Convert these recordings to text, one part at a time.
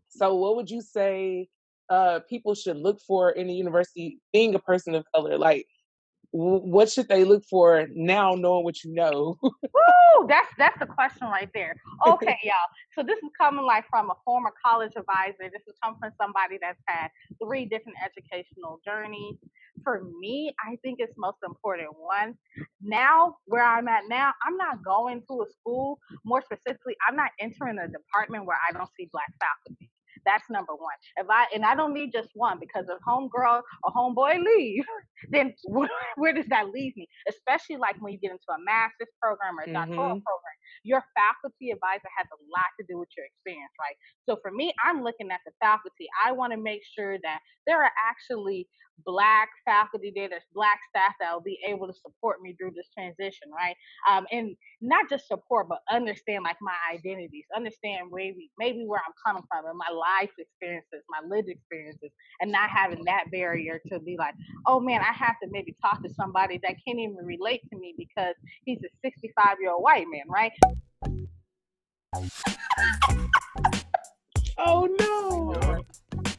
So what would you say people should look for in a university being a person of color? Like, what should they look for now knowing what you know? Woo! That's the question right there. Okay, y'all. So this is coming like from a former college advisor. This is coming from somebody that's had 3 different educational journeys. For me, I think it's most important. One, now where I'm at now, I'm not going to a school. More specifically, I'm not entering a department where I don't see Black faculty. That's number one. I don't need just one, because if homegirl or homeboy leave, then where does that leave me? Especially like when you get into a master's program or a doctoral Hmm. program, your faculty advisor has a lot to do with your experience, right? So for me, I'm looking at the faculty. I want to make sure that there are actually Black faculty there, there's Black staff that will be able to support me through this transition, right? And not just support, but understand like my identities, understand maybe where I'm coming from and my life experiences, my lived experiences, and not having that barrier to be like, oh man, I have to maybe talk to somebody that can't even relate to me because he's a 65-year-old white man, right? Oh no. Yeah.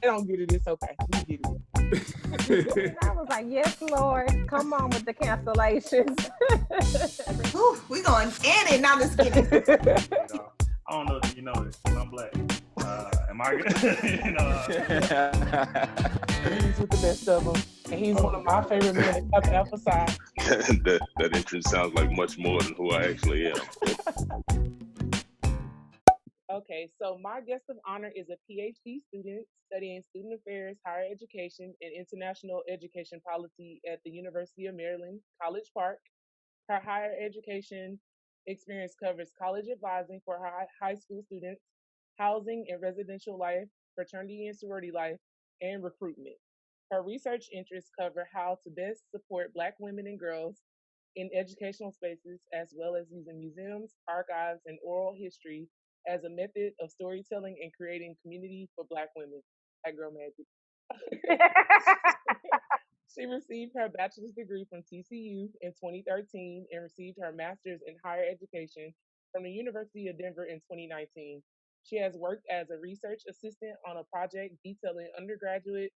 They don't get it. It's okay. We get it. I was like, yes, Lord, come on with the cancellations. Ooh, we going in and now just kidding. I don't know if you know this, but I'm Black. Am I good? He's with the best of them, and he's one of my favorite men to emphasize. that entrance sounds like much more than who I actually am. Okay, so my guest of honor is a PhD student studying student affairs, higher education, and international education policy at the University of Maryland, College Park. Her higher education experience covers college advising for her high school students, housing and residential life, fraternity and sorority life, and recruitment. Her research interests cover how to best support Black women and girls in educational spaces, as well as using museums, archives, and oral history as a method of storytelling and creating community for Black women. That girl magic. She received her bachelor's degree from TCU in 2013 and received her master's in higher education from the University of Denver in 2019. She has worked as a research assistant on a project detailing undergraduate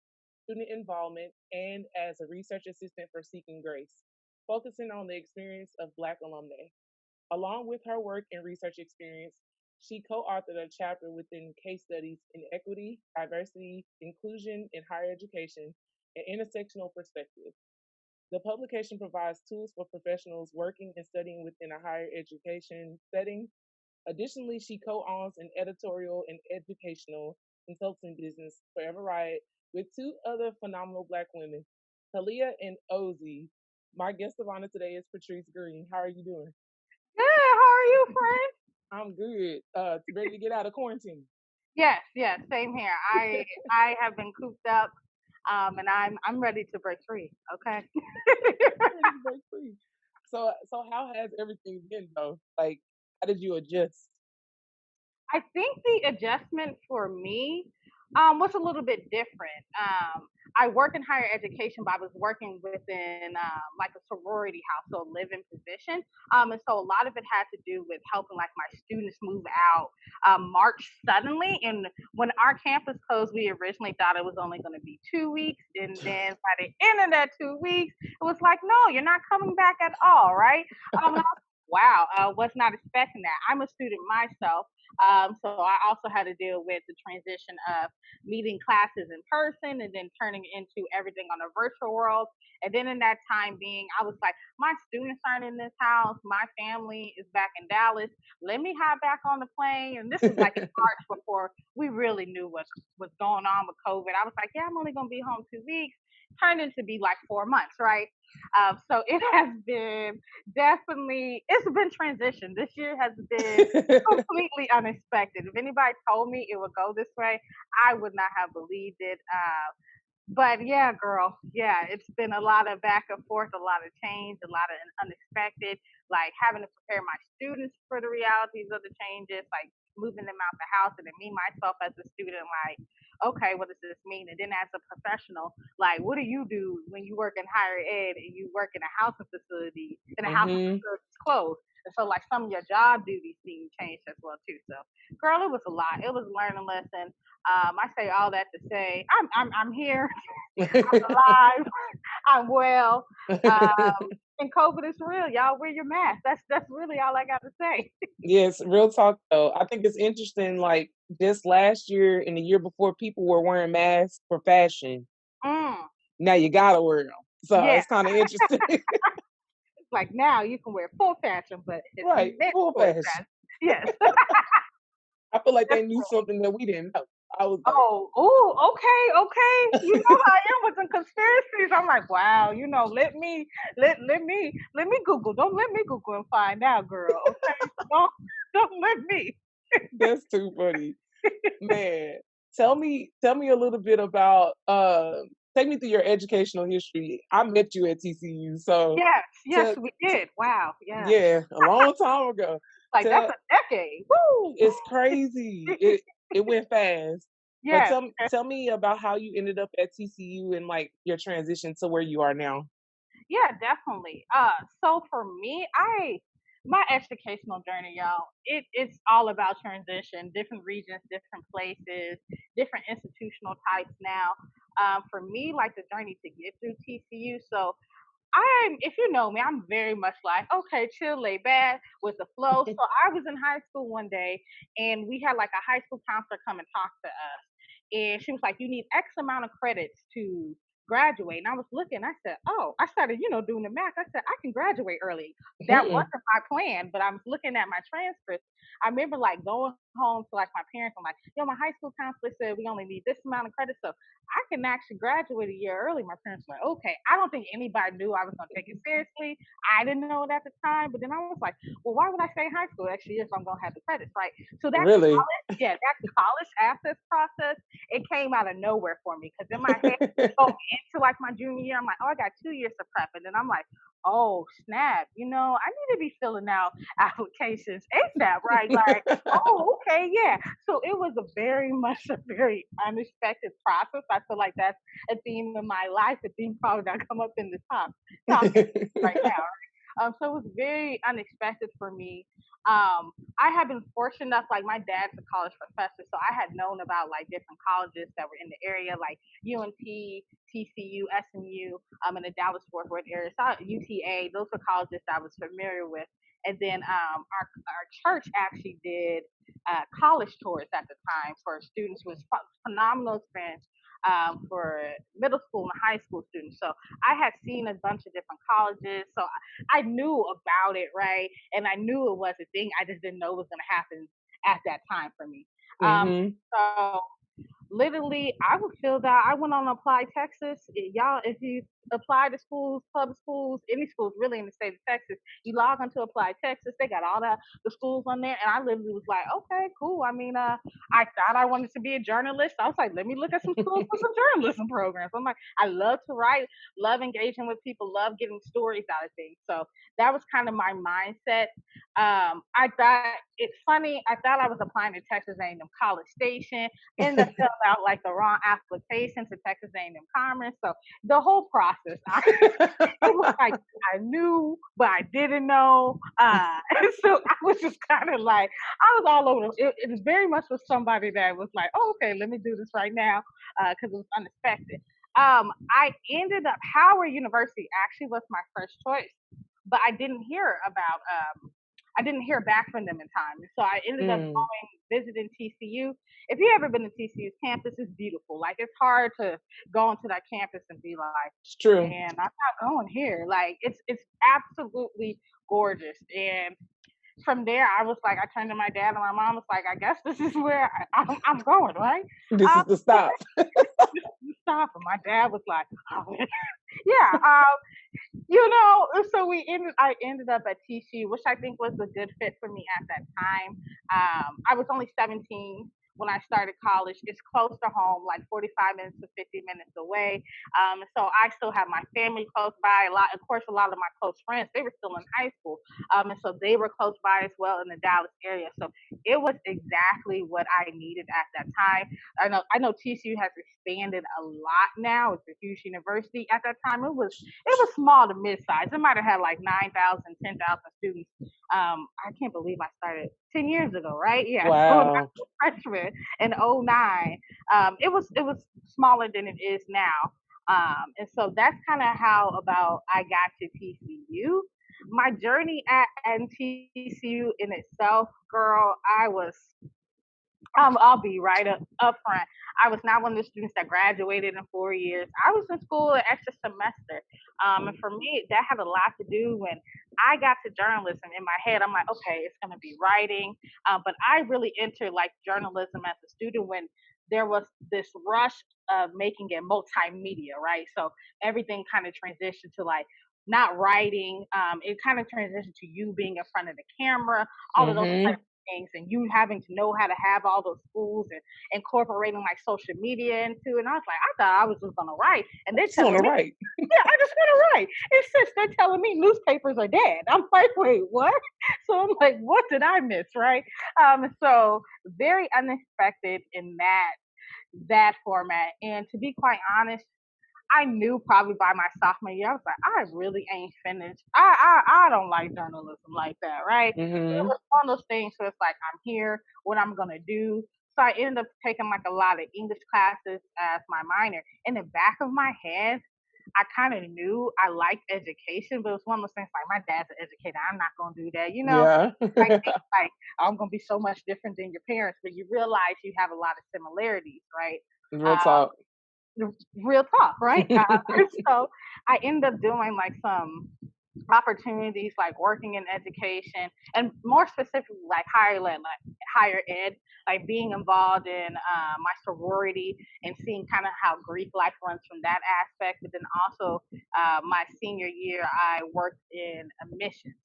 student involvement and as a research assistant for Seeking Grace, focusing on the experience of Black alumnae. Along with her work and research experience, she co-authored a chapter within case studies in equity, diversity, inclusion in higher education, and intersectional perspective. The publication provides tools for professionals working and studying within a higher education setting. Additionally, she co-owns an editorial and educational consulting business, ForeverWriot, with 2 other phenomenal Black women, Kahlea and Ozy. My guest of honor today is Patrice Greene. How are you doing? Good. How are you, friend? I'm good. Ready to get out of quarantine. Yes, same here. I have been cooped up, and I'm ready to break free. Okay. Ready to break free. So how has everything been though? Like, how did you adjust? I think the adjustment for me was a little bit different. I work in higher education, but I was working within like a sorority house, so a living position. And so a lot of it had to do with helping like my students move out March suddenly. And when our campus closed, we originally thought it was only going to be 2 weeks. And then by the end of that 2 weeks, it was like, no, you're not coming back at all, right? Wow, was not expecting that. I'm a student myself. So I also had to deal with the transition of meeting classes in person and then turning into everything on a virtual world. And then in that time being, I was like, my students aren't in this house. My family is back in Dallas. Let me hop back on the plane. And this was like in March before we really knew what was going on with COVID. I was like, yeah, I'm only going to be home 2 weeks. Turned into be like 4 months, right? So it has been it's been transition. This year has been completely unexpected. If anybody told me it would go this way, I would not have believed it. But yeah, girl, yeah, it's been a lot of back and forth, a lot of change, a lot of unexpected, like having to prepare my students for the realities of the changes, like moving them out the house, and then me myself as a student, like, okay, what does this mean? And then as a professional, like, what do you do when you work in higher ed and you work in a housing facility and a housing Hmm. facility is closed? And so like some of your job duties being changed as well too. So girl, it was a lot. It was a learning lesson. I say all that to say I'm here, I'm alive, I'm well. And COVID is real. Y'all wear your mask. That's really all I got to say. Yes, real talk though. I think it's interesting, like just last year and the year before, people were wearing masks for fashion. Mm, Now you gotta wear them. So yeah, it's kind of interesting. it's like now you can wear full fashion, but it's Right, meant full for fashion. fashion. Yes. I feel like they knew something that we didn't know. I was like, Okay. You know how I am with the conspiracies. I'm like, wow, let me Google. Don't let me Google and find out, girl. Okay, don't let me. that's too funny. Man, tell me a little bit about take me through your educational history. I met you at TCU, so Yes, tell we did. Wow, yeah. yeah, a long time ago. Like that's Tell a decade. Woo. It's crazy. It went fast. But Yes. tell me about how you ended up at TCU and like your transition to where you are now. Yeah, definitely. So for me, my educational journey, y'all, it's all about transition, different regions, different places, different institutional types now. For me, like the journey to get through TCU. So if you know me, I'm very much like, okay, chill, lay back with the flow. So I was in high school one day and we had like a high school counselor come and talk to us. And she was like, you need X amount of credits to graduate. And I was looking, I said, oh, I started, doing the math. I said, I can graduate early. That Mm-mm. wasn't my plan, but I was looking at my transcripts. I remember like going home to like my parents. I'm like, my high school counselor said we only need this amount of credits. So I can actually graduate a year early. My parents were like, okay. I don't think anybody knew I was going to take it seriously. I didn't know it at the time, but then I was like, well, why would I stay in high school extra years if I'm going to have the credits, right? So Really? that college access process, it came out of nowhere for me because in my head, going into like my junior year, I'm like, oh, I got 2 years to prep. And then I'm like, oh, snap, I need to be filling out applications ASAP, right? Like, oh, okay, yeah. So it was a very unexpected process. I feel like that's a theme in my life, a theme probably that come up in the topic right now. So it was very unexpected for me. I have been fortunate enough, like my dad's a college professor, so I had known about like different colleges that were in the area, like UNT, TCU, SMU, in the Dallas Fort Worth area. So UTA, those were colleges that I was familiar with. And then our church actually did college tours at the time for students. It was phenomenal experience for middle school and high school students. So I had seen a bunch of different colleges. So I knew about it, right? And I knew it was a thing. I just didn't know it was going to happen at that time for me. Mm-hmm. So literally, I would feel that I went on Apply Texas. Y'all, if you apply to schools, public schools, any schools really in the state of Texas, you log onto Apply Texas. They got all the schools on there, and I literally was like, okay, cool. I mean, I thought I wanted to be a journalist. I was like, let me look at some schools for some journalism programs. I'm like, I love to write, love engaging with people, love getting stories out of things. So that was kind of my mindset. I thought it's funny. I thought I was applying to Texas A&M College Station. Ended up filling out like the wrong application to Texas A&M Commerce. So the whole process, it was like I knew, but I didn't know. And so I was just kind of like, I was all over. It was very much with somebody that was like, oh, okay, let me do this right now because it was unexpected. I ended up, Howard University actually was my first choice, but I didn't hear back from them in time. So I ended up Mm, visiting TCU. If you ever been to TCU's campus, it's beautiful. Like it's hard to go onto that campus and be like, it's true. man, I'm not going here. Like it's absolutely gorgeous. And from there, I was like, I turned to my dad and my mom was like, I guess this is where I'm going, right? This is Um, the stop. Stop. And my dad was like, oh. Yeah. So I ended up at TCU, which I think was a good fit for me at that time. I was only 17 when I started college. It's close to home, like 45 minutes to 50 minutes away. So I still have my family close by. A lot of my close friends, they were still in high school. And so they were close by as well in the Dallas area. So it was exactly what I needed at that time. I know TCU has expanded a lot now. It's a huge university. At that time, it was small to mid-size. It might have had like 9,000, 10,000 students I can't believe I started 10 years ago, right? Yeah. So when I Wow. was a freshman in '09, it was smaller than it is now. And so that's kind of how about I got to TCU. My journey at TCU in itself, girl, I'll be right up front. I was not one of the students that graduated in 4 years. I was in school an extra semester. And for me, that had a lot to do when I got to journalism. In my head, I'm like, okay, it's going to be writing. But I really entered like journalism as a student when there was this rush of making it multimedia, right? So everything kind of transitioned to like not writing. It kind of transitioned to you being in front of the camera, all of those Mm-hmm. things, and you having to know how to have all those tools and incorporating like social media into it. And I was like, I thought I was just gonna write, and they're Just on the telling me, right. yeah, I just want to write. And since they're telling me newspapers are dead, I'm like, wait, what? So I'm like, what did I miss, right? So very unexpected in that format. And to be quite honest, I knew probably by my sophomore year, I was like, I really ain't finished. I don't like journalism like that, right? It Mm-hmm. was one of those things where it's like, I'm here, what I'm gonna do. So I ended up taking like a lot of English classes as my minor. In the back of my head, I kind of knew I liked education, but it was one of those things like my dad's an educator. I'm not gonna do that, you know. Yeah. I think like I'm gonna be so much different than your parents, but you realize you have a lot of similarities, right? Real Uh, talk. Real talk, right? So I ended up doing like some opportunities like working in education and more specifically higher ed, like being involved in my sorority and seeing kind of how Greek life runs from that aspect. But then also my senior year, I worked in admissions.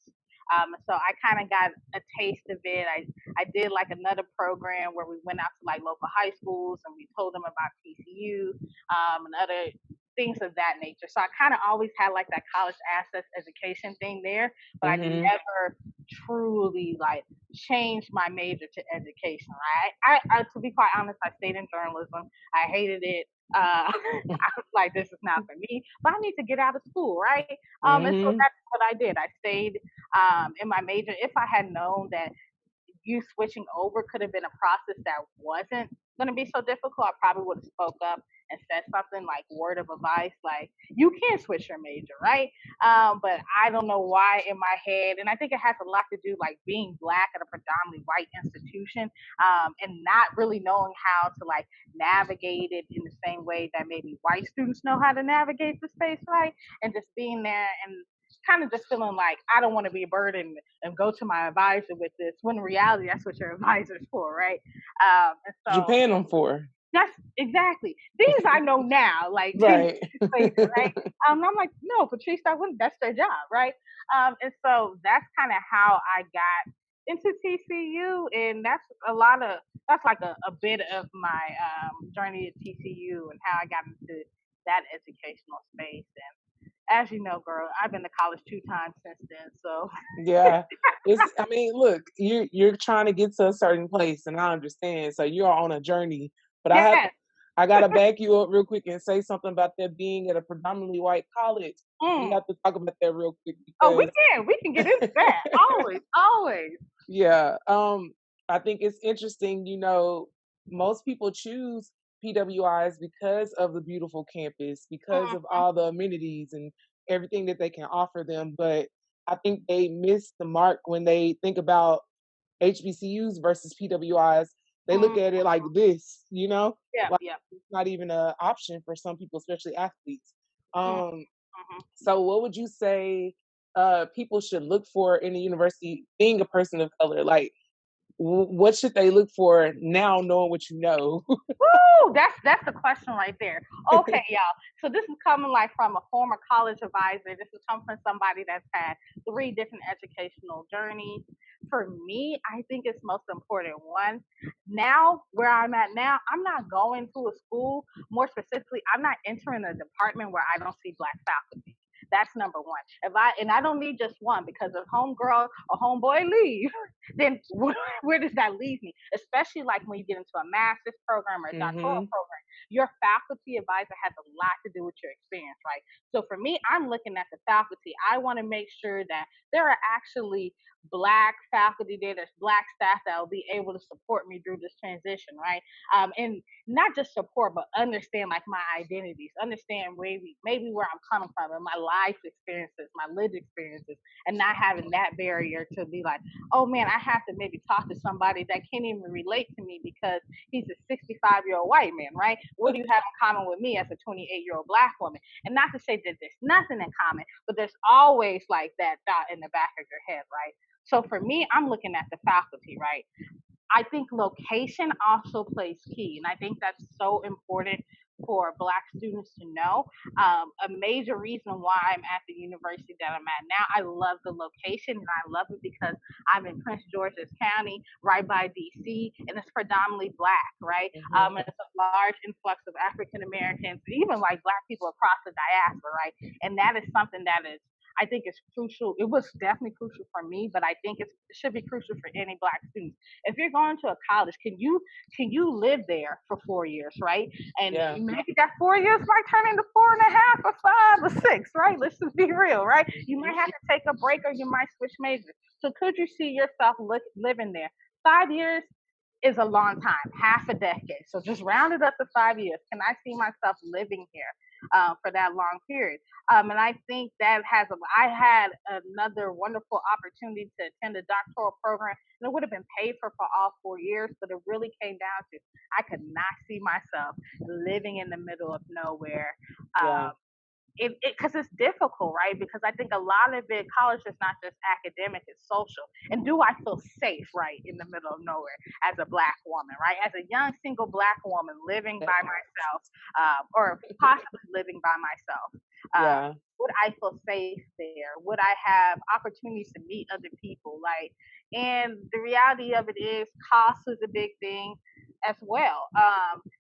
So I kind of got a taste of it. I did like another program where we went out to like local high schools and we told them about TCU and other things of that nature. So I kind of always had like that college access education thing there, but I Mm-hmm. never truly like changed my major to education. Right? I to be quite honest, I stayed in journalism. I hated it. I was like, this is not for me, but I need to get out of school, right? And so Mm-hmm. that's what I did. I stayed in my major. If I had known that you switching over could have been a process that wasn't going to be so difficult, I probably would have spoke up and said something like word of advice, like you can switch your major, right? But I don't know why in my head, and I think it has a lot to do like being black at a predominantly white institution, and not really knowing how to like navigate it in the same way that maybe white students know how to navigate the space, right? And just being there and kind of just feeling like I don't want to be a burden and go to my advisor with this. When in reality, that's what your advisor's for, right? And What you so paying them for? that's exactly things I know now, like 10 Right. years later, right? And I'm like, no, Patrice, that wouldn't. That's their job, right? And so that's kind of how I got into TCU, and that's like a bit of my journey at TCU and how I got into that educational space. And as you know, girl, I've been to college 2 times since then. So Yeah. I mean, look, you're trying to get to a certain place and I understand. So you're on a journey. But yes. I gotta back you up real quick and say something about that being at a predominantly white college. We Mm. have to talk about that real quick Oh, because we can get into that. Always, always. yeah, I think it's interesting, most people choose PWIs because of the beautiful campus, because of Mm-hmm. all the amenities and everything that they can offer them. But I think they miss the mark when they think about HBCUs versus PWIs. They look at it like this, Yeah, like yeah. it's not even an option for some people, especially athletes. Um, Mm-hmm. so what would you say people should look for in a university being a person of color? Like, what should they look for now, knowing what you know? Woo! That's the question right there. Okay, y'all. So this is coming like from a former college advisor. This is coming from somebody that's had 3 different educational journeys. For me, I think it's most important. One, now where I'm at now, I'm not going to a school. More specifically, I'm not entering a department where I don't see black faculty. That's number one. I don't need just one because if homegirl or homeboy leave, then where does that leave me? Especially like when you get into a master's program or a doctoral Hmm. program, your faculty advisor has a lot to do with your experience, right? So for me, I'm looking at the faculty. I want to make sure that there are actually Black faculty there, there's Black staff that will be able to support me through this transition, right? And not just support, but understand like my identities, understand maybe where I'm coming from and my life experiences, my lived experiences, and not having that barrier to be like, oh man, I have to maybe talk to somebody that can't even relate to me because he's a 65-year-old white man, right? What do you have in common with me as a 28-year-old Black woman? And not to say that there's nothing in common, but there's always like that thought in the back of your head, right? So for me, I'm looking at the faculty, right? I think location also plays key, and I think that's so important for Black students to know. A major reason why I'm at the university that I'm at now, I love the location, and I love it because I'm in Prince George's County, right by DC, and it's predominantly Black, right? Mm-hmm. And it's a large influx of African Americans, even like Black people across the diaspora, right? And that is something that is I think it's crucial. It was definitely crucial for me, but I think it should be crucial for any Black students. If you're going to a college, can you live there for 4 years, right? And Yeah. maybe that 4 years might turn into 4.5 or 5 or 6, right? Let's just be real, right? You might have to take a break or you might switch majors. So could you see yourself living there? 5 years is a long time, half a decade. So just round it up to 5 years. Can I see myself living here for that long period? And I think that I had another wonderful opportunity to attend a doctoral program, and it would have been paid for all 4 years, but it really came down to I could not see myself living in the middle of nowhere. Yeah. Because it's difficult, right? Because I think a lot of it, college is not just academic, it's social. And do I feel safe, right, in the middle of nowhere as a Black woman, right? As a young single Black woman living by myself, or possibly living by myself, Yeah. would I feel safe there? Would I have opportunities to meet other people? And the reality of it is, cost is a big thing as well.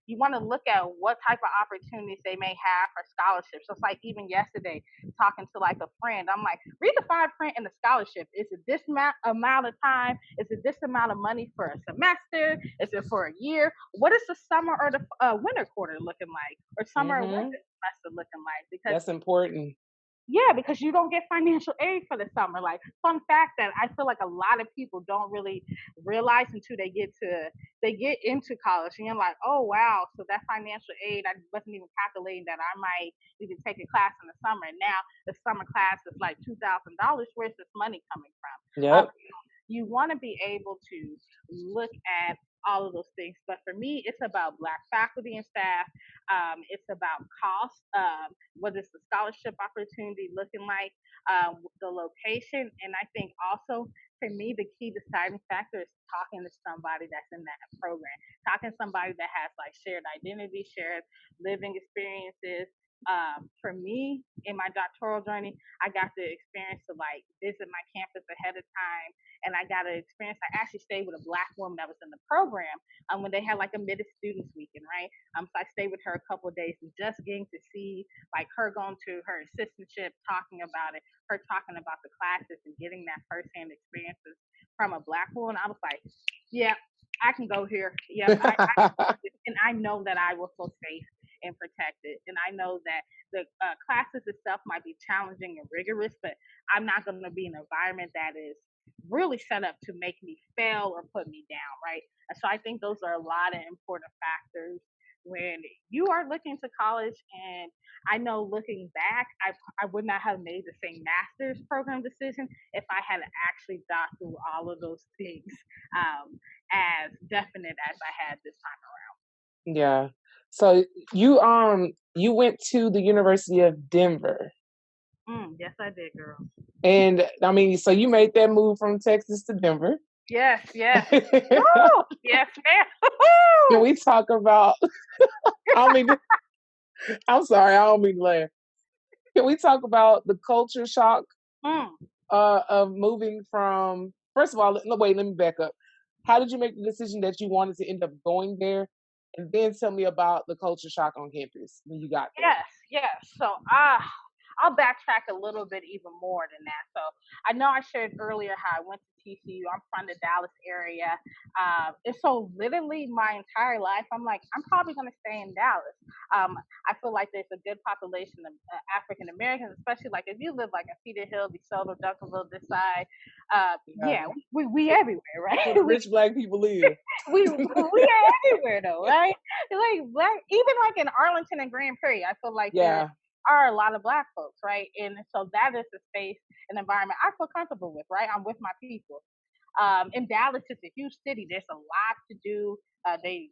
You want to look at what type of opportunities they may have for scholarships. So it's like even yesterday, talking to like a friend, I'm like, read the fine print in the scholarship. Is it this amount of time? Is it this amount of money for a semester? Is it for a year? What is the summer or the winter quarter looking like, or summer or winter semester looking like? Because that's important. yeah, because you don't get financial aid for the summer. Like, fun fact that I feel like a lot of people don't really realize until they get into college, and you're like, oh wow, so that financial aid, I wasn't even calculating that I might need to take a class in the summer, and now the summer class is like $2,000. Where's this money coming from? Yep. You want to be able to look at all of those things. But for me, it's about Black faculty and staff. It's about cost. What is the scholarship opportunity looking like? The location. And I think also for me, the key deciding factor is talking to somebody that's in that program, talking to somebody that has like shared identity, shared living experiences. For me, in my doctoral journey, I got the experience to like visit my campus ahead of time, and I got an experience. I actually stayed with a Black woman that was in the program when they had like a mid students weekend, right? So I stayed with her a couple of days, and just getting to see like her going to her assistantship, talking about it, her talking about the classes, and getting that firsthand experiences from a Black woman. I was like, yeah, I can go here. Yeah, and I know that I will feel safe and protected. And I know that the classes itself might be challenging and rigorous, but I'm not going to be in an environment that is really set up to make me fail or put me down, right? And so I think those are a lot of important factors when you are looking to college. And I know looking back, I would not have made the same master's program decision if I had actually thought through all of those things as definite as I had this time around. Yeah. So you went to the University of Denver. Yes, I did, girl. And I mean, so you made that move from Texas to Denver. Yes. Woo! Yes, ma'am. Can we talk about I'm sorry, I don't mean to laugh. Can we talk about the culture shock of moving from, first of all, no, wait, let me back up. How did you make the decision that you wanted to end up going there? And then tell me about the culture shock on campus when you got there. Yes. So I'll backtrack a little bit even more than that. So I know I shared earlier how I went to TCU. I'm from the Dallas area. And so literally my entire life, I'm like, I'm probably going to stay in Dallas. I feel like there's a good population of African Americans, especially like if you live like in Cedar Hill, DeSoto, Duncanville, this side. Yeah, we everywhere, right? Where the rich black people live. we are everywhere though, right? Like black, even like in Arlington and Grand Prairie, I feel like there are a lot of black folks, right? And so that is a space, an environment I feel comfortable with, right? I'm with my people. In Dallas, it's a huge city. There's a lot to do. They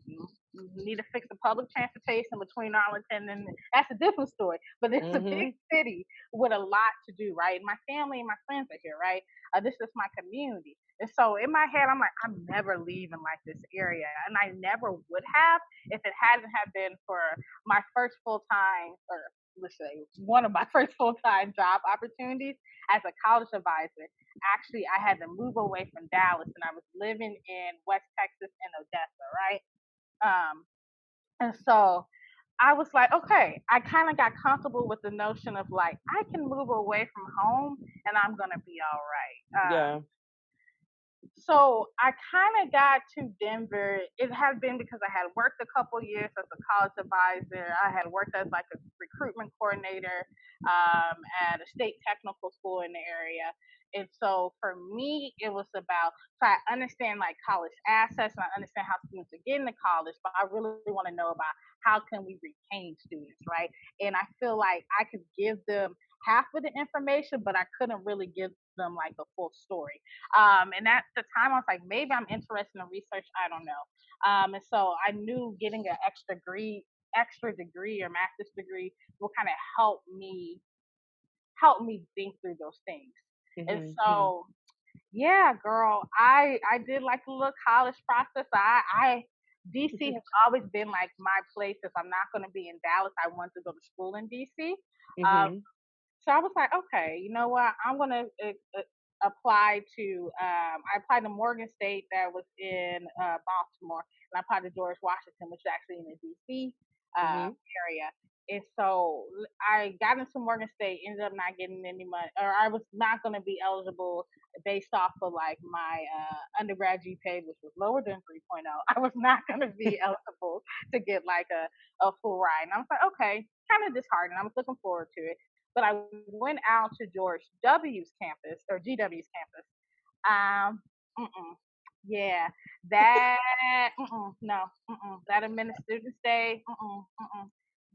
need to fix the public transportation between Arlington, and that's a different story. But it's a big city with a lot to do, right? My family and my friends are here, right? This is my community. And so in my head, I'm like, I'm never leaving like this area. And I never would have if it hadn't have been for my first full-time, or let's say one of my first full-time job opportunities as a college advisor. Actually, I had to move away from Dallas, and I was living in West Texas and Odessa, right? And so I was like, okay, I kind of got comfortable with the notion of like, I can move away from home and I'm going to be all right. So I kind of got to Denver. It had been because I had worked a couple years as a college advisor. I had worked as like a recruitment coordinator at a state technical school in the area. And so for me, it was about, so I understand like college assets and I understand how students are getting to college, but I really want to know about how can we retain students, right? And I feel like I could give them half of the information, but I couldn't really give them like the full story. And at the time, I was like, maybe I'm interested in research. I don't know. And so I knew getting an extra degree or master's degree will kind of help me think through those things. And so, yeah, girl, I did like a little college process. DC has always been like my place. If I'm not going to be in Dallas, I want to go to school in DC. So I was like, okay, you know what? I'm going to apply to, I applied to Morgan State that was in Baltimore, and I applied to George Washington, which is actually in the DC area. And so I got into Morgan State, ended up not getting any money, or I was not going to be eligible based off of like my undergrad GPA, which was lower than 3.0. I was not going to be eligible to get like a full ride. And I was like, okay, kind of disheartened. I was looking forward to it. But I went out to George W's campus or GW's campus. Yeah, that no, that administered student stay,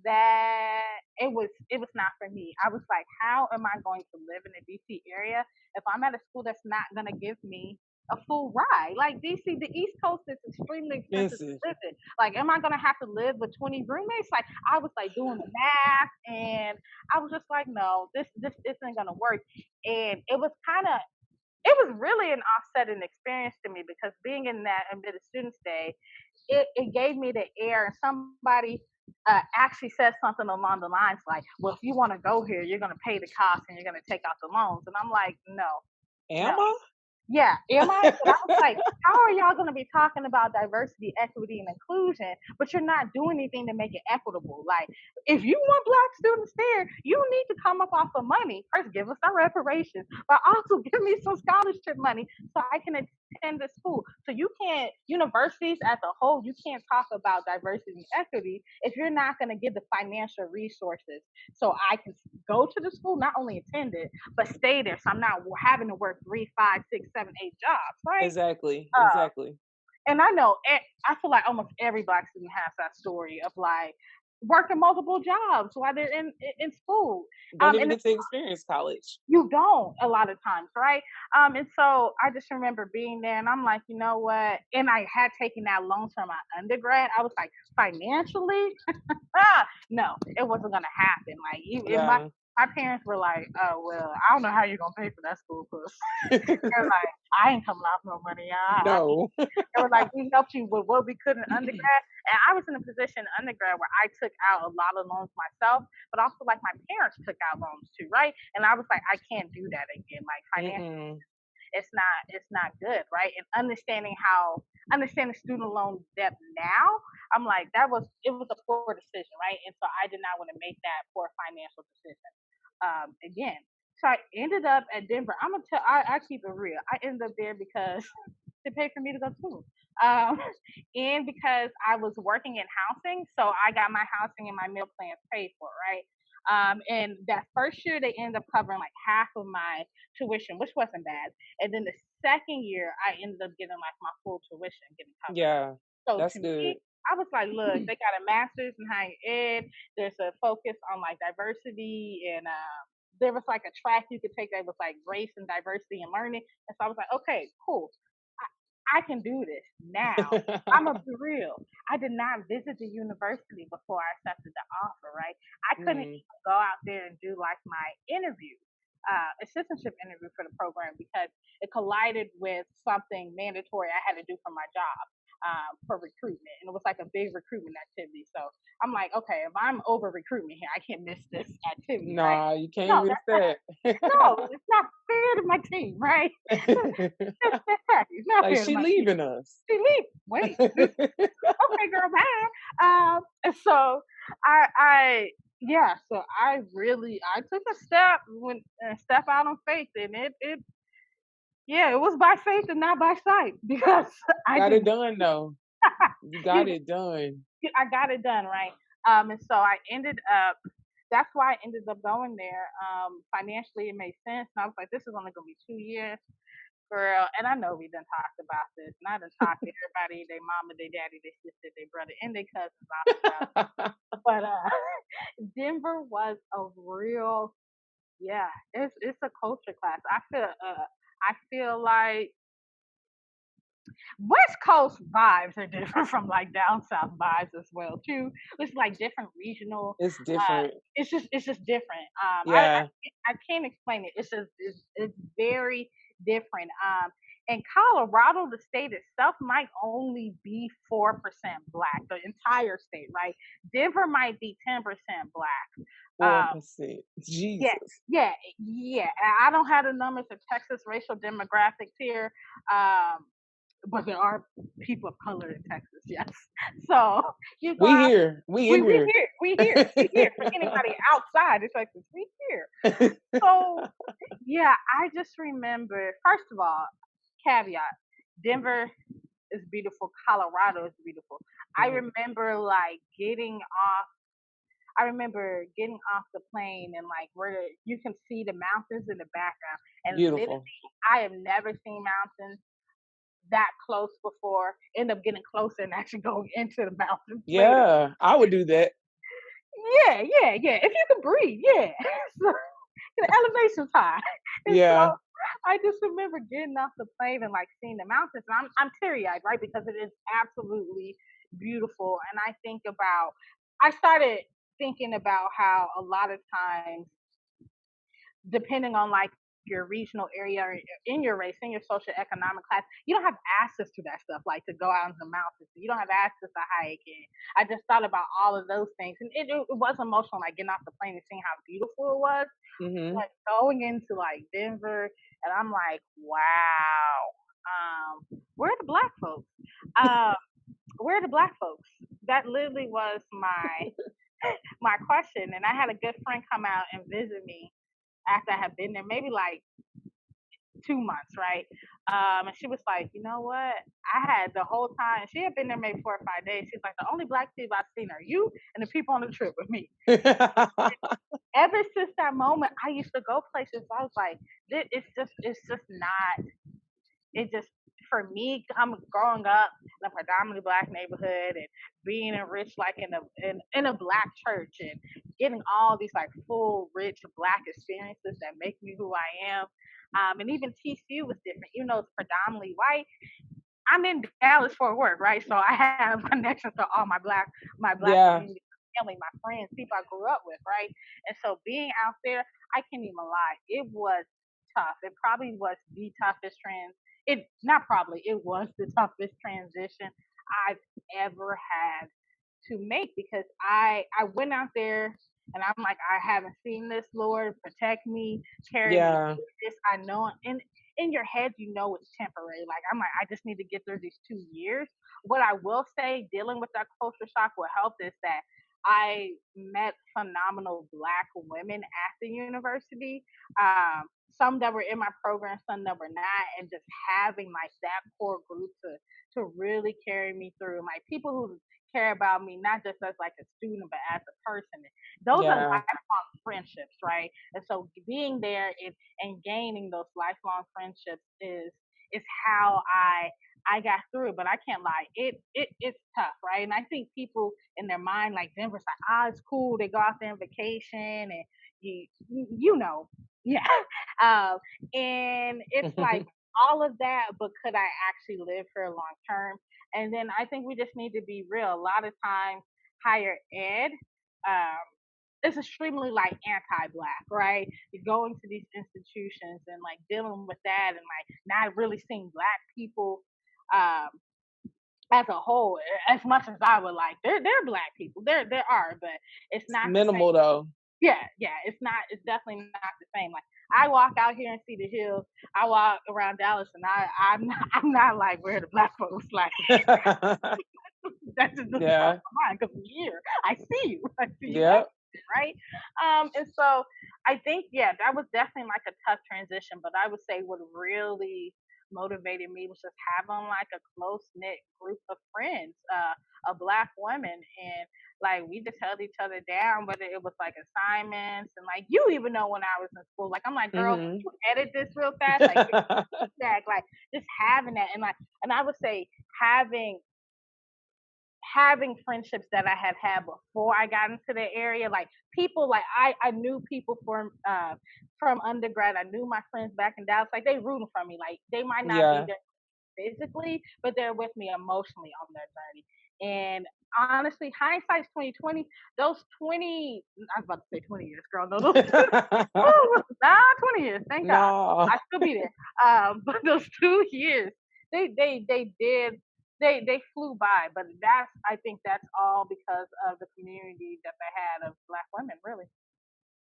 that it was not for me. I was like, how am I going to live in the DC area if I'm at a school that's not going to give me a full ride? Like DC, the East Coast is extremely expensive to live in. Like, am I going to have to live with 20 roommates? Like, I was like doing the math, and I was just like, no, this isn't going to work. And it was really an offsetting experience to me, because being in that admitted student stay, it gave me the air, and somebody actually said something along the lines like, well, if you want to go here, you're going to pay the cost and you're going to take out the loans. And I'm like, no. Am I? Yeah, am I? But I was like, how are y'all going to be talking about diversity, equity, and inclusion, but you're not doing anything to make it equitable? Like, if you want Black students there, you need to come up off of money. First, give us our reparations, but also give me some scholarship money so I can attend the school. So you can't, universities as a whole, you can't talk about diversity and equity if you're not going to give the financial resources so I can go to the school, not only attend it, but stay there. So I'm not having to work 3, 5, 6, 7, 8 jobs, right? Exactly. And I know, I feel like almost every Black student has that story of like working multiple jobs while they're in school. Don't even get to experience college. You don't a lot of times, right? And so I just remember being there, and I'm like, you know what? And I had taken that loan from my undergrad. I was like, financially, no, it wasn't gonna happen. Like, my parents were like, oh, well, I don't know how you're going to pay for that school bus. They're like, I ain't coming off no money. No. They were like, we helped you with what we could in undergrad. And I was in a position in undergrad where I took out a lot of loans myself, but also like my parents took out loans too, right? And I was like, I can't do that again. Like financially, it's not good, right? And understanding student loan debt now, I'm like, it was a poor decision, right? And so I did not want to make that poor financial decision again. So I ended up at Denver. I keep it real. I ended up there because they paid for me to go to school. Um, and because I was working in housing, so I got my housing and my meal plans paid for, right? And that first year they ended up covering like half of my tuition, which wasn't bad. And then the second year I ended up getting like my full tuition getting covered. Yeah, So that's to good. me, I was like, look, they got a master's in higher ed. There's a focus on like diversity and there was like a track you could take that was like race and diversity and learning. And so I was like, okay, cool. I can do this now. I'm gonna be real. I did not visit the university before I accepted the offer, right? I couldn't Mm, even go out there and do like my interview, assistantship interview for the program because it collided with something mandatory I had to do for my job for recruitment. And it was like a big recruitment activity. So I'm like, okay, if I'm over recruitment here, I can't miss this activity, right? nah, you can't No, miss that. no, it's not fair to my team, right? It's not Like fair to she my team. leaving us. She leave. Wait. Okay, girl, bye. And so yeah. So I took a step out on faith, and it was by faith and not by sight because I Got did it done though. You got you, it done. I got it done, right? And so I ended up. That's why I ended up going there. Financially, it made sense, and I was like, this is only gonna be 2 years. Girl, and I know we done talked about this, and I done talked to everybody, their mama, their daddy, their sister, their brother, and their cousins, all this stuff. But Denver was a real, yeah, it's a culture class. I feel like West Coast vibes are different from like down south vibes as well too. It's like different regional. It's Uh, different. it's just different. Yeah. I can't explain it. It's very different. In Colorado, the state itself might only be 4% black. The entire state, right? Denver might be 10% black. Um, 4%. yeah, Jesus. yeah. I don't have the numbers of Texas racial demographics here. Um, but there are people of color in Texas, yes. So you go We out, here. We in here. we here. For anybody outside of Texas, we here. So yeah, I just remember. First of all, caveat: Denver is beautiful. Colorado is beautiful. I Mhm. remember like getting off. I remember getting off the plane and like where you can see the mountains in the background, and literally, Beautiful. I have never seen mountains that close before, end up getting closer and actually going into the mountains later. Yeah, I would do that. Yeah. If you can breathe, yeah. So, the elevation's high. And so Yeah. I just remember getting off the plane and like seeing the mountains. And I'm teary eyed, right? Because it is absolutely beautiful. And I started thinking about how a lot of times depending on like your regional area or in your race, in your social economic class, you don't have access to that stuff, like to go out in the mountains. You don't have access to hiking. I just thought about all of those things, and it was emotional, like getting off the plane and seeing how beautiful it was. Mhm. But going into like Denver, and I'm like, wow, where are the black folks? Um, where are the black folks? That literally was my question, and I had a good friend come out and visit me after I had been there, maybe like 2 months, right? And she was like, you know what? I had the whole time. She had been there maybe 4 or 5 days. She's like, the only black people I've seen are you and the people on the trip with me. Ever since that moment, I used to go places. I was like, it's just not. It just for me, I'm growing up in a predominantly black neighborhood and being enriched like in a black church and getting all these like full, rich black experiences that make me who I am. And even TCU was different, even though it's predominantly white. I'm in Dallas for work, right? So I have connections to all my black Yeah. community, family, my friends, people I grew up with, right? And so being out there, I can't even lie, it was tough. It probably was the toughest it not probably, it was the toughest transition I've ever had to make because I went out there and I'm like, I haven't seen this, Lord, protect me, carry me Yeah. through this. I know and in your head you know it's temporary. Like I'm like, I just need to get through these 2 years. What I will say, dealing with that culture shock will help is that I met phenomenal Black women at the university. Some that were in my program, some that were not, and just having like that core group to really carry me through. Like people who care about me not just as like a student, but as a person. Those are Yeah. lifelong friendships, right? And so being there and gaining those lifelong friendships is how I got through it. But I can't lie, it's tough, right? And I think people in their mind like Denver's like, it's cool. They go out there on vacation and you know, yeah. Um, and it's like all of that, but could I actually live here long term? And then I think we just need to be real. A lot of times, higher ed um, is extremely like anti-black, right? You're going to these institutions and like dealing with that, and like not really seeing black people um, as a whole as much as I would like. They're black people. There are, but it's It's not the minimal same. though. Yeah, it's not. It's definitely not the same. Like I walk out here and see the hills. I walk around Dallas, and I'm not like where the black folks. Like that just doesn't cross Yeah. my mind because I'm here. I see you. I see you Yep. everywhere, right? And so I think yeah, that was definitely like a tough transition. But I would say what really motivated me was just having like a close knit group of friends, of black women, and like we just held each other down, whether it was like assignments and like you even know when I was in school, like I'm like, girl, can Mhm. you edit this real fast? Like feedback, like just having that and I would say having friendships that I had before I got into the area, like people like I knew people from undergrad. I knew my friends back in Dallas, like they rooting for me. Like they might not be Yeah. there physically, but they're with me emotionally on their journey. And honestly, hindsight's 2020. Those 20, I was about to say 20 years, girl. No, those oh, nah, 20 years. Thank God. No. I still be there. But those 2 years, they did they flew by. But I think that's all because of the community that they had of black women, really.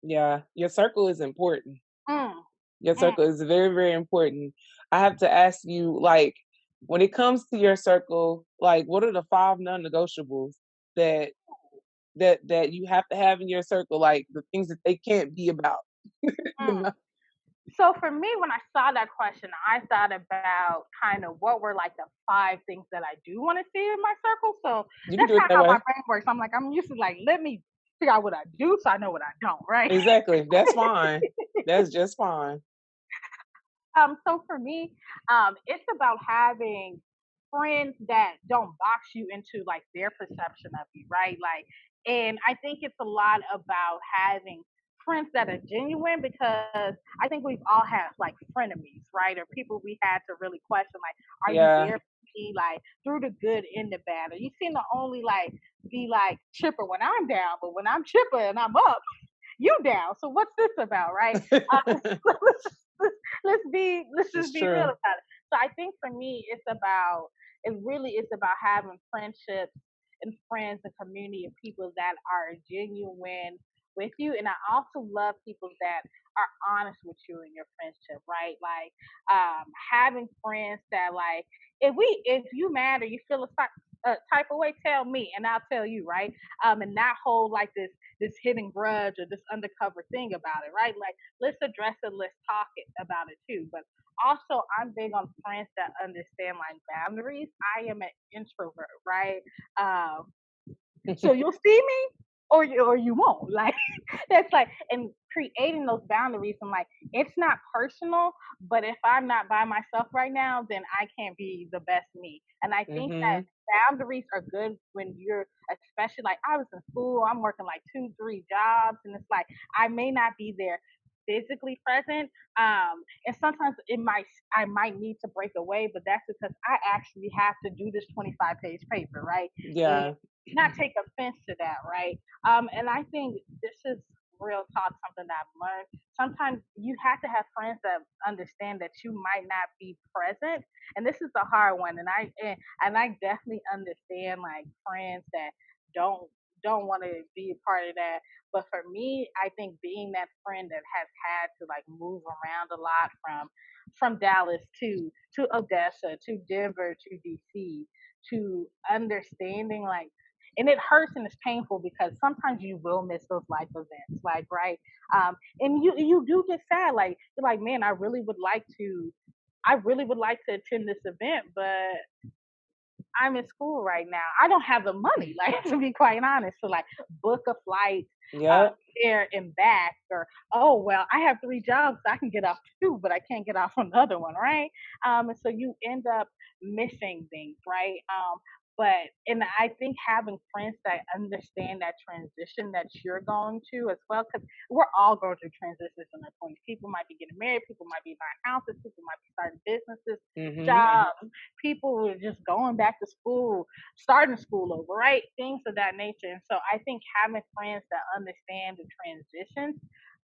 Yeah. Your circle is important. Mm, Your mm, circle is very, very important. I have to ask you, like, when it comes to your circle, like, what are the five non-negotiables that that you have to have in your circle? Like the things that they can't be about. You mm. know? So for me, when I saw that question, I thought about kind of what were like the five things that I do want to see in my circle. So You can that's do it kind of that how my way. brain works. I'm like, I'm used to like, let me figure out what I do so I know what I don't, right? Exactly. That's fine. That's just fine. So for me, it's about having friends that don't box you into like their perception of you, right? Like, and I think it's a lot about having friends that are genuine because I think we've all had like frenemies, right? Or people we had to really question, like, are you Yeah. there for me, like through the good and the bad? Or you seem to only like be like chipper when I'm down, but when I'm chipper and I'm up, you down. So what's this about, right? Let's, let's It's just be real true. about it. So I think for me, it really is about having friendships and friends and community of people that are genuine with you. And I also love people that are honest with you in your friendship, right? Like having friends that like if you mad or you feel a type of way, tell me and I'll tell you, right? And not hold like this hidden grudge or this undercover thing about it, right? Like let's address it, let's talk about it too. But also, I'm big on friends that understand like boundaries. I am an introvert, right? Um, so you'll see me or you won't. Like that's like and creating those boundaries and like it's not personal, but if I'm not by myself right now, then I can't be the best me. And I think that Mhm. boundaries are good when you're especially like I was in school, I'm working like 2, 3 jobs, and it's like I may not be there physically present. And sometimes I might need to break away, but that's because I actually have to do this 25-page paper, right? And Yeah. not take offense to that, right? And I think this is real talk, something that I've learned. Sometimes you have to have friends that understand that you might not be present, and this is a hard one. And I definitely understand like friends that don't want to be a part of that. But for me, I think being that friend that has had to like move around a lot from Dallas to Odessa to Denver to DC to understanding like and it hurts and it's painful because sometimes you will miss those life events, like right, and you do get sad, like you're like, man, I really would like to attend this event, but I'm in school right now. I don't have the money, like to be quite honest, to like book a flight uh, Yep. there and back, or oh well, I have three jobs, so I can get off two, but I can't get off another one, right? And so you end up missing things, right? And I think having friends that understand that transition that you're going to as well, because we're all going through transitions in our 20s. People might be getting married, people might be buying houses, people might be starting businesses, Mhm. jobs, people are just going back to school, starting school over, right? Things of that nature. And so I think having friends that understand the transitions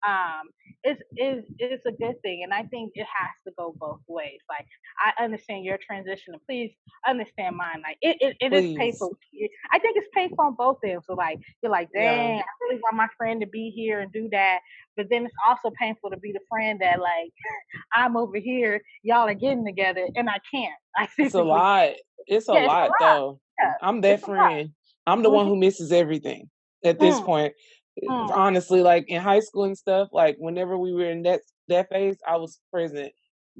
um, is a good thing. And I think it has to go both ways. Like I understand your transition, and please understand mine. Like it is Please. painful. I think it's painful on both ends. So like you're like, Yeah. dang, I really want my friend to be here and do that. But then it's also painful to be the friend that like I'm over here, y'all are getting together, and I can't. I It's a physically, lot. It's a yeah, it's a lot lot. though. Yeah, I'm it's that a lot. friend. I'm the one Mhm. who misses everything at this Mm, point. mm, Honestly, like in high school and stuff, like whenever we were in that phase, I was present.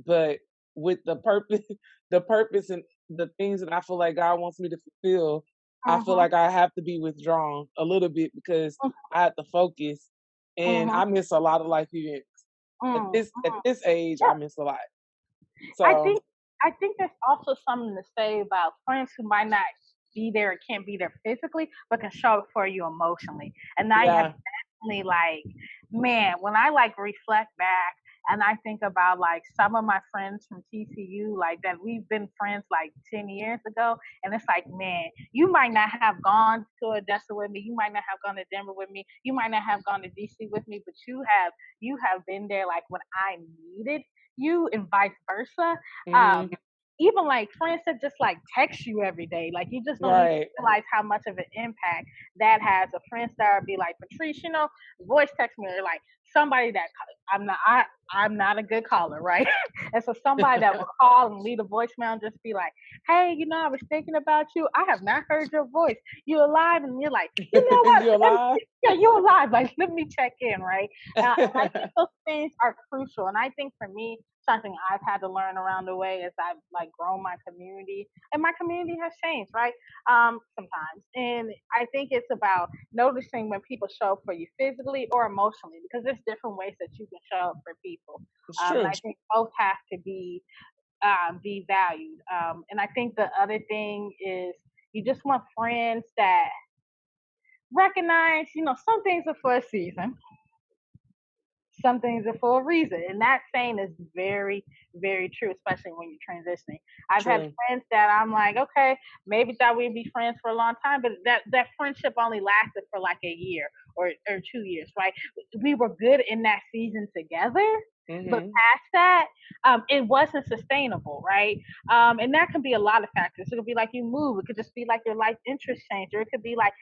But with the purpose, the purpose and the things that I feel like God wants me to fulfill, I feel mhm, like I have to be withdrawn a little bit because I have to focus, and mhm, I miss a lot of life events. mm, At mm. this age, I Yeah, miss a lot. I So think I think there's also something to say about friends who might not be there or can't be there physically, but can show up for you emotionally. And I have yeah. definitely like, man, when I like reflect back and I think about like some of my friends from TCU, like that we've been friends like 10 years ago, and it's like, man, you might not have gone to Odessa with me, you might not have gone to Denver with me, you might not have gone to DC with me, but you have been there like when I needed you and vice versa. Um, Mhm. even like friends that just like text you every day, like you just don't even Right. realize how much of an impact that has. A friend that would be like, Patrice, voice text me, or like somebody that I'm not, I'm not a good caller, right? And so somebody that will call and leave a voicemail and just be like, hey, I was thinking about you. I have not heard your voice. You alive? And you're like, you know what? You alive? Yeah, you alive. Like, let me check in, right? And I think those things are crucial. And I think for me, something I've had to learn around the way as I've like grown my community, and my community has changed, right? Sometimes, and I think it's about noticing when people show up for you physically or emotionally, because there's different ways that you can show up for people, It's and true. I think both have to be valued. And I think the other thing is you just want friends that recognize, some things are for a season, some things are for a reason. And that saying is very, very true, especially when you're transitioning. I've had True. friends that I'm like, okay, maybe thought we'd be friends for a long time, but that friendship only lasted for like a year or 2 years, right? We were good in that season together. But Mhm. past that, it wasn't sustainable, right? And that can be a lot of factors. It could be like you move. It could just be like your life interest changed, or it could be like,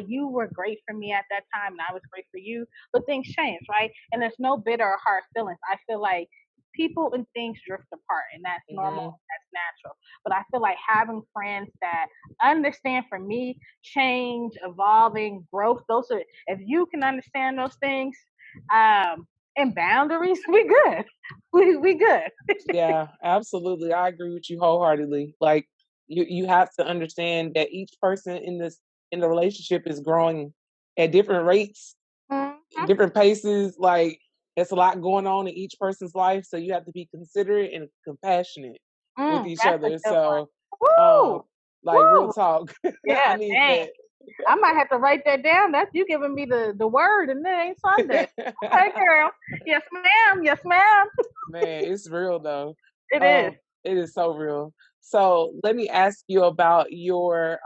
you were great for me at that time, and I was great for you, but things change, right? And there's no bitter or hard feelings. I feel like people and things drift apart, and that's normal, Mhm. that's natural. But I feel like having friends that understand, for me, change, evolving, growth, those are, if you can understand those things, um, and boundaries, we good. We good. Yeah, absolutely. I agree with you wholeheartedly. Like you have to understand that each person in the relationship is growing at different rates, Mm-hmm. different paces. Like it's a lot going on in each person's life, so you have to be considerate and compassionate with each That's a other. good one. So, um, Woo! like real Woo! talk, I Yeah, need dang. that. I might have to write that down. That's you giving me the word, and it ain't Sunday. Okay, girl. Yes, ma'am. Yes, ma'am. Man, it's real though. It is. Um, it is so real. So let me ask you about your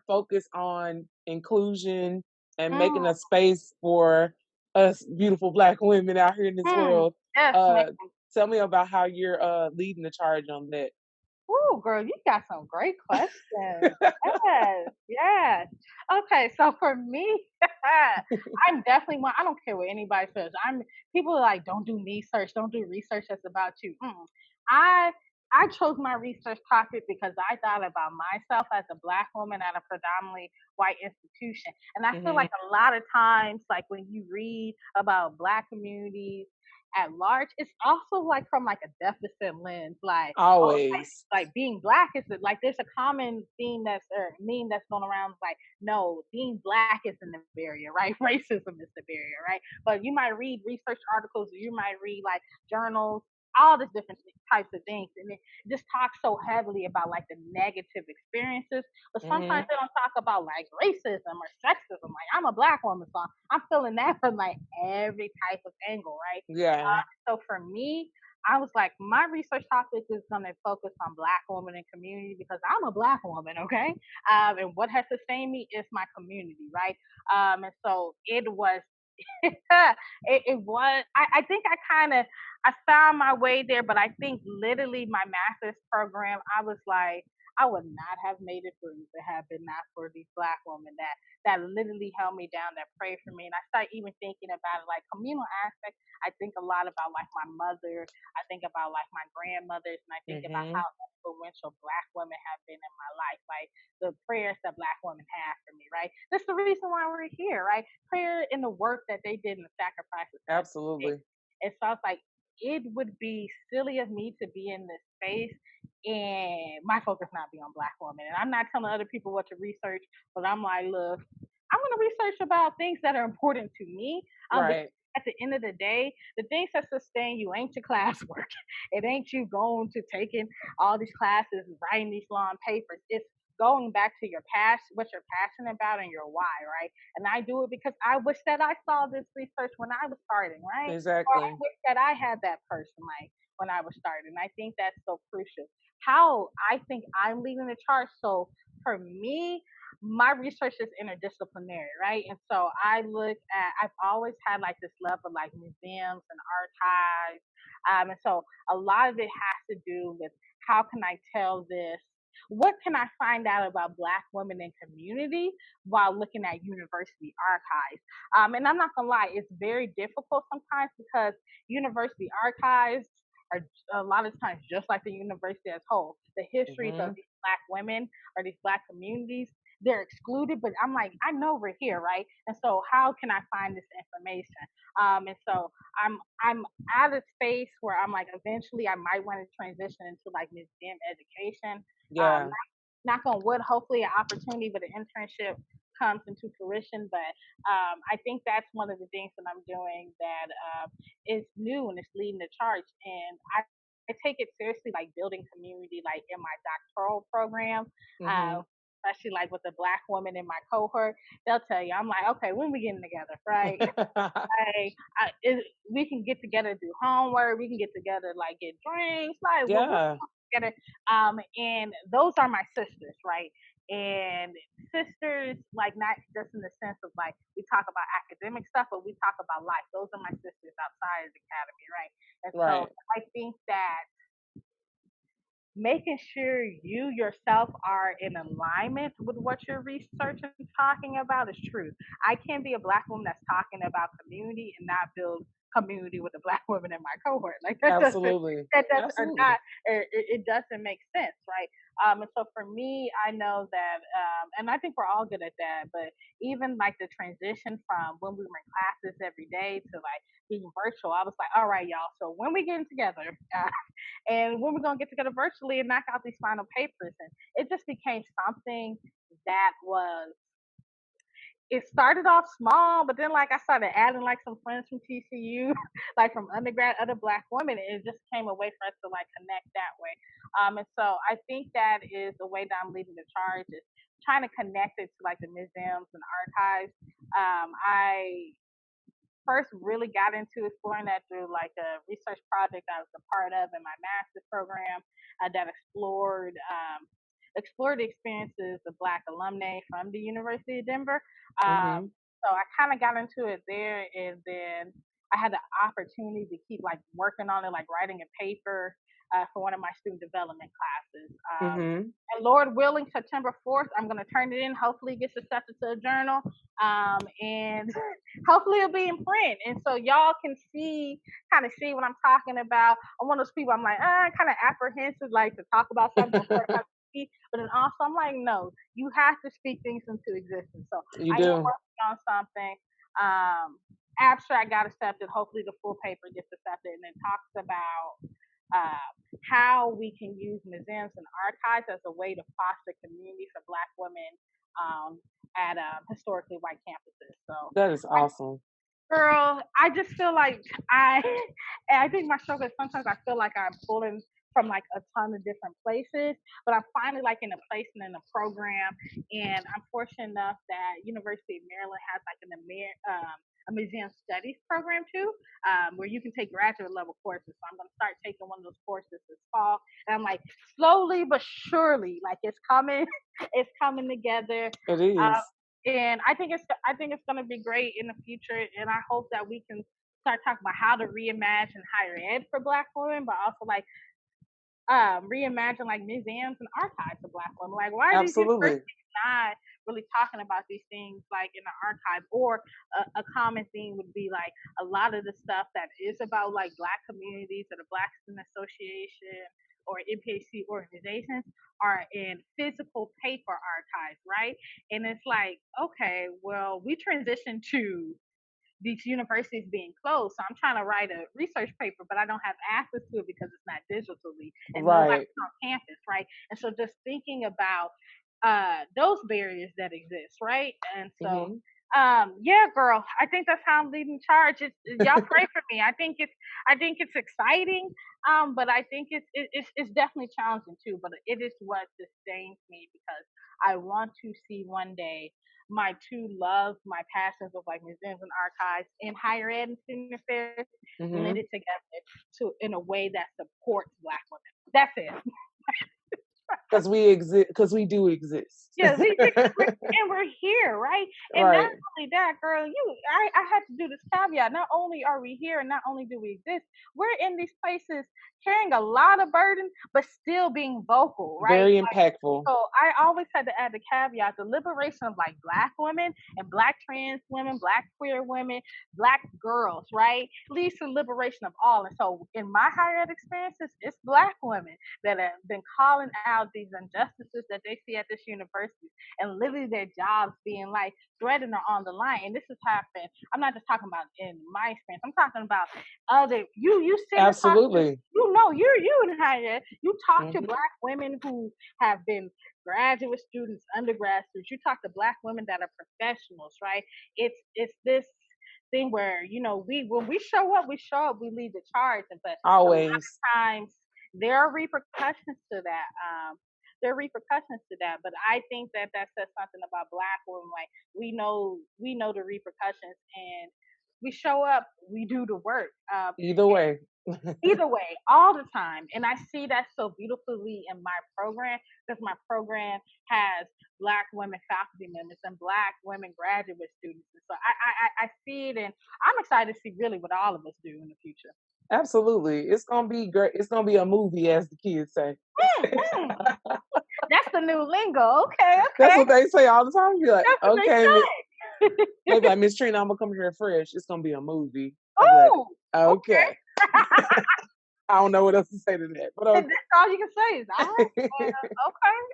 focus on inclusion and making Mm, a space for us beautiful Black women out here in this mm. world. Yes, ma'am. Uh, Tell me about how you're leading the charge on that. Ooh, girl, you got some great questions. Yes, yes. Okay, so for me, I'm definitely one. I don't care what anybody says. People are like, don't do research, don't do research that's about you. I I chose my research topic because I thought about myself as a Black woman at a predominantly white institution. And I feel Hmm. like a lot of times, like when you read about Black communities at large, it's also like from like a deficit lens, like, oh, Always. like being Black is like there's a common theme that's or meme that's going around like, no, being Black isn't the barrier, right? Racism is the barrier, right? But you might read research articles, or you might read like journals, all these different types of things, and it just talks so heavily about like the negative experiences, but sometimes Hmm. they don't talk about like racism or sexism. Like I'm a Black woman, so I'm feeling that from like every type of angle, right? Yeah. So for me, I was like, my research topic is going to focus on Black women and community because I'm a Black woman, okay? And what has sustained me is my community, right? And so it was it was I think I found my way there, but I think literally my master's program, I was like, I would not have made it through if it had been not for these Black women that literally held me down, that prayed for me. And I started even thinking about it like communal aspect. I think a lot about like my mother, I think about like my grandmothers, and I think about Hmm. how influential Black women have been in my life. Like the prayers that Black women have for me, right? That's the reason why we're here, right? Prayer in the work that they did and the sacrifices that they. Absolutely. And so I was like, it would be silly of me to be in this space and my focus not be on Black women. And I'm not telling other people what to research, but I'm like, look, I'm going to research about things that are important to me. Because Right. at the end of the day, the things that sustain you ain't your classwork. It ain't you going to taking all these classes, writing these long papers. It's going back to your past, what you're passionate about, and your why, right? And I do it because I wish that I saw this research when I was starting, right? Or I Exactly. wish that I had that person, like when I was starting. I think that's so crucial. How I think I'm leading the charge. So for me, my research is interdisciplinary, right? And so I've always had like this love of like museums and archives. And so a lot of it has to do with how can I tell this? What can I find out about Black women in community while looking at university archives? And I'm not gonna lie, it's very difficult sometimes because university archives are a lot of times just like the university as whole. The histories of Hmm. these Black women or these Black communities, they're excluded, but I'm like, I know we're here, right? And so how can I find this information? And so I'm at a space where I'm like, eventually I might want to transition into like museum education. Um, Yeah. knock on wood, hopefully an opportunity with an internship comes into fruition. But I think that's one of the things that I'm doing that is new and it's leading the charge. And I take it seriously, like building community, like in my doctoral program. Uh, Hmm. Especially like with the Black woman in my cohort, they'll tell you, I'm like, okay, when we getting together, right? Like, we can get together, do homework, we can get together, like get drinks, like we'll Yeah. together. And those are my sisters, right? And sisters, like not just in the sense of like we talk about academic stuff, but we talk about life. Those are my sisters outside of the academy, right? And so Right. I think that making sure you yourself are in alignment with what you're researching and talking about is true. I can't be a Black woman that's talking about community and not build community with the Black women in my cohort. Like Absolutely. that doesn't or Absolutely. not it doesn't make sense, right? And so for me, I know that, and I think we're all good at that. But even like the transition from when we were in classes every day to like being virtual, I was like, all right, y'all. So when we getting together, and when we're gonna get together virtually and knock out these final papers, and it just became something that was. It started off small, but then like I started adding like some friends from TCU, like from undergrad, other Black women. And it just came a way for us to like connect that way. And so I think that is the way that I'm leading the charge is trying to connect it to like the museums and archives. I first really got into exploring that through like a research project I was a part of in my master's program that explored the experiences of Black alumnae from the University of Denver. Hmm. So I kind of got into it there, and then I had the opportunity to keep like working on it, like writing a paper for one of my student development classes. Mm-hmm. And Lord willing, September 4th, I'm going to turn it in. Hopefully, it gets accepted to a journal, and hopefully, it'll be in print. And so y'all can kind of see what I'm talking about. I'm one of those people. I'm like, kind of apprehensive, like to talk about something before it comes to me. But then also, I'm like, no, you have to speak things into existence. So You I am do. working on something. Abstract got accepted. Hopefully, the full paper gets accepted, and it talks about uh, how we can use museums and archives as a way to foster community for Black women at historically white campuses. So, That is I, awesome. girl, I just feel like I, I think my struggle is sometimes I feel like I'm pulling from like a ton of different places, but I'm finally like in a place and in a program, and I'm fortunate enough that University of Maryland has like a museum studies program too, where you can take graduate level courses. So I'm going to start taking one of those courses this fall, and I'm like slowly but surely, like it's coming, it's coming together. It is. And I think it's going to be great in the future, and I hope that we can start talking about how to reimagine higher ed for Black women, but also like reimagine like museums and archives of Black women. Like, why are these Absolutely. universities not really talking about these things like in the archive? Or a common theme would be like a lot of the stuff that is about like Black communities or the Black Student Association or NPHC organizations are in physical paper archives, right? And it's like, okay, well, we transitioned to these universities being closed. So I'm trying to write a research paper, but I don't have access to it because it's not digitally and nobody's Right. on campus, right? And so just thinking about those barriers that exist, right? And so Mm-hmm. yeah, girl, I think that's how I'm leading charge. Y'all pray for me. I think it's exciting, but I think it's definitely challenging too. But it is what sustains me because I want to see one day my two loves, my passions of like museums and archives and higher ed and student affairs Mm-hmm. blended together to in a way that supports Black women. That's it. Because we exist. Because we do exist. Yeah, we're here, right? And not Right. only that, girl, I had to do this caveat. Not only are we here, and not only do we exist, we're in these places carrying a lot of burden, but still being vocal, right? Very impactful. So I always had to add the caveat: the liberation of like Black women and Black trans women, Black queer women, Black girls, right, leads to liberation of all. And so in my higher ed experiences, it's Black women that have been calling out these injustices that they see at this university and literally their jobs being like threatened or on the line. And this has happened. I'm not just talking about in my experience. I'm talking about other you sit and talk to, Absolutely. you in higher ed. You talk to Mm-hmm. Black women who have been graduate students, undergrad students. You talk to Black women that are professionals, right? It's this thing where we when we show up, we lead the charge, but a lot Always. of times there are repercussions to that. There are repercussions to that, but I think that says something about Black women. Like we know the repercussions, and we show up, we do the work. Either way. Either way, all the time, and I see that so beautifully in my program because my program has Black women faculty members and Black women graduate students, and so I see it, and I'm excited to see really what all of us do in the future. Absolutely. It's gonna be great. It's gonna be a movie, as the kids say. Mm-hmm. That's the new lingo. Okay, That's okay. what they say all the time. You're like, That's what okay, they say. they be like, Miss Trina, I'm gonna come here fresh. It's gonna be a movie. I'll be like, Oh, okay. okay. I don't know what else to say to that, but That's all you can say is, all right, okay. okay,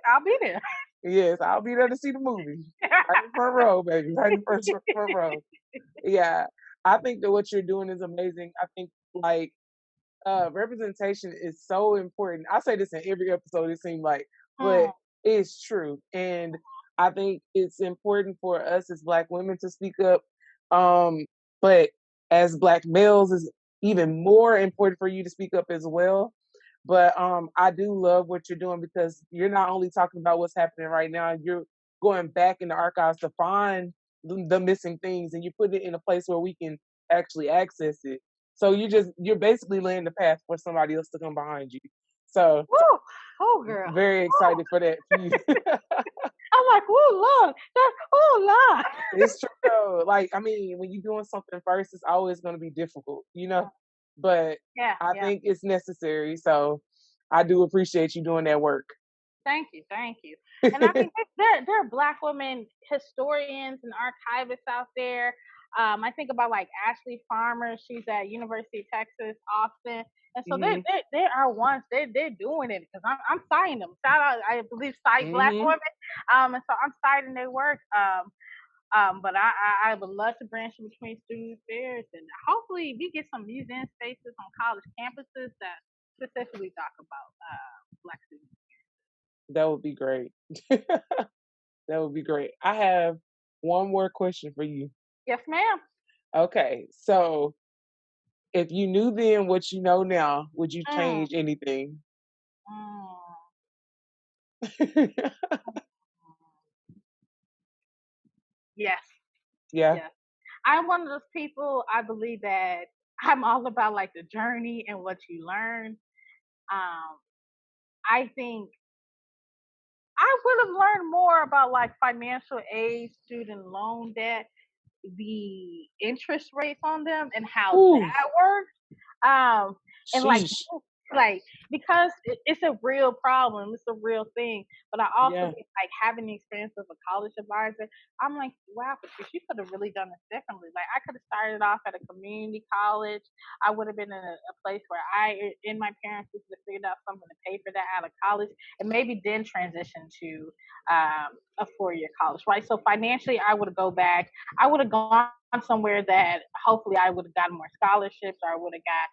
I'll be there. Yes, I'll be there to see the movie. Right in front row, baby. Right in front row. Yeah. I think that what you're doing is amazing. I think like representation is so important. I say this in every episode, it seems like, but Mm, it's true. And I think it's important for us as Black women to speak up. But as Black males, is even more important for you to speak up as well. But I do love what you're doing because you're not only talking about what's happening right now, you're going back in the archives to find the missing things, and you put it in a place where we can actually access it. So you're basically laying the path for somebody else to come behind you. So woo, oh, girl. very excited for that for you. I'm like, oh, Lord. Oh, Lord. It's true though. Like, I mean, when you're doing something first, it's always going to be difficult, you know? But Yeah, I yeah. think it's necessary. So I do appreciate you doing that work. Thank you, thank you. And I mean, there are Black women historians and archivists out there. I think about like Ashley Farmer. She's at University of Texas, Austin, and so Mm-hmm. they are ones they're doing it because I'm citing them. Shout out, I believe, cite Black Mm-hmm. women. And so I'm citing their work. But I would love to branch in between student affairs and hopefully we get some museum spaces on college campuses that specifically talk about Black students. That would be great. That would be great. I have one more question for you. Yes, ma'am. Okay, so if you knew then what you know now, would you Mm, change anything? mm, yes, Yeah. yes. I'm one of those people. I believe that I'm all about like the journey and what you learn. Um, I think I would have learned more about like financial aid, student loan debt, the interest rates on them, and how Ooh, that works. Um, and sheesh. like because it's a real problem, it's a real thing. But I also Yeah, think like having the experience of a college advisor, I'm like, wow, Patrice, you could have really done this differently. Like I could have started off at a community college. I would have been in a place where in my parents, we could have figured out something to pay for that out of college, and maybe then transition to a 4-year college, right? So financially, I would go back. I would have gone somewhere that hopefully I would have gotten more scholarships or I would have got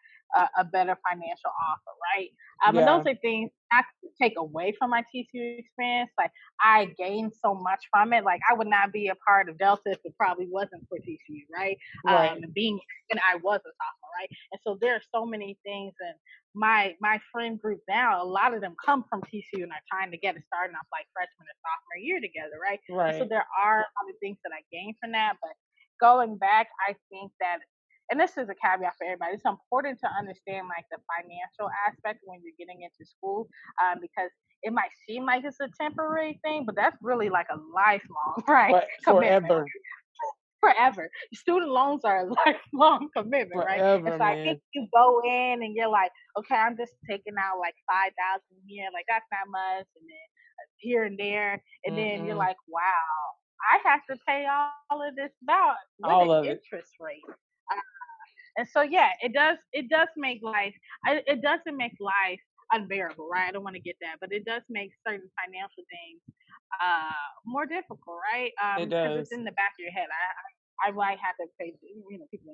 a better financial offer, right? And those yeah, are things I could take away from my TCU experience. Like I gained so much from it. Like I would not be a part of Delta if it probably wasn't for TCU, right? right, And I was a sophomore, right? And so there are so many things, and my friend group now, a lot of them come from TCU and are trying to get it starting off like freshman and sophomore year together, right? And so right. there are a lot of things that I gained from that, but going back, I think that, and this is a caveat for everybody, it's important to understand like the financial aspect when you're getting into school, because it might seem like it's a temporary thing, but that's really like a lifelong, right, But commitment. forever, Forever. Student loans are a lifelong commitment, right? And forever, so I think man. you go in and you're like, okay, I'm just taking out like 5,000 here, like that's not much, and then here and there, and then you're Mm-mm. like, wow, I have to pay all of this back with an All of it. interest rate. And so yeah, it does make life it doesn't make life unbearable, right? I don't want to get that, but it does make certain financial things more difficult, right? It Because it's does. in the back of your head. I might have to pay, people.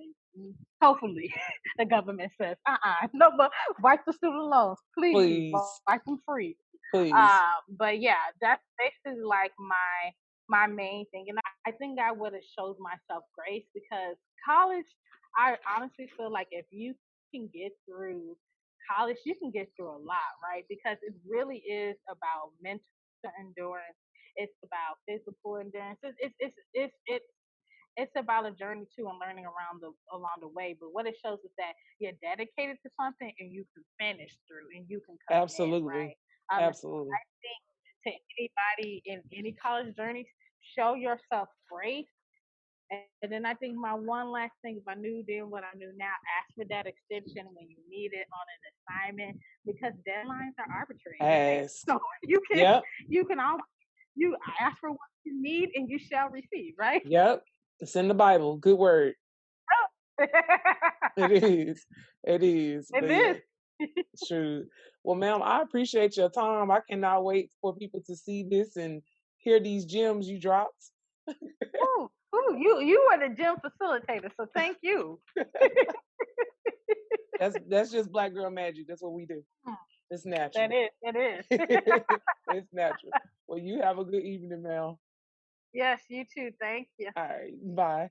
Hopefully, the government says, no, but wipe the student loans, please, Please, wipe them free. please. But yeah, that's basically like my main thing, and I think I would have showed myself grace because college. I honestly feel like if you can get through college, you can get through a lot, right? Because it really is about mental endurance. It's about physical endurance. It's about a journey too and learning along the way. But what it shows is that you're dedicated to something and you can finish through and you can commit, Absolutely. right? And so Absolutely. I think to anybody in any college journey, show yourself grace. And then I think my one last thing, if I knew then what I knew now, ask for that extension when you need it on an assignment because deadlines are arbitrary, right? Ask. So you can Yep. you can always you ask for what you need and you shall receive, right? Yep. It's in the Bible. Good word. It is. It is. It But yeah, is. true. Well, ma'am, I appreciate your time. I cannot wait for people to see this and hear these gems you dropped. Ooh, you are the gym facilitator, so thank you. That's just black girl magic. That's what we do. It's That natural. is, it is. It's natural. Well, you have a good evening, ma'am. Yes, you too. Thank you. All right. Bye.